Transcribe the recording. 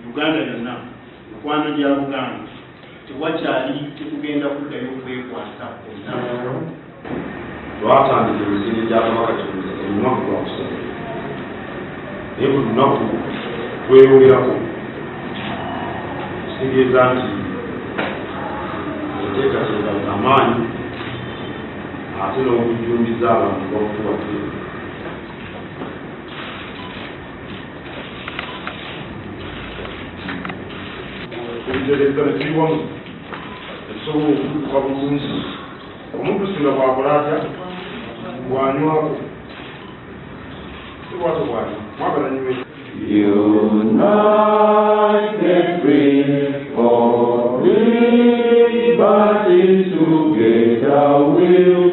Uganda yonna mukwano gya Buganda tewakyali tekugenda kuddayo kwekwata kwonna. Twatandika emisinde gya Kabaka Kibuuza olunaku lwakusatu naye buli lunaku tweyogerako kitegeeza nti enteekateeka z'amaanyi ate n'okujjumbiza abantu bakukwate. Entereza ne tuyiwamu esobola okutuuka bulungi. Omuntu singa bw'akola atya bw'anywako tebwate bwanywa mwagala nyiwe. United free for liberty together we'll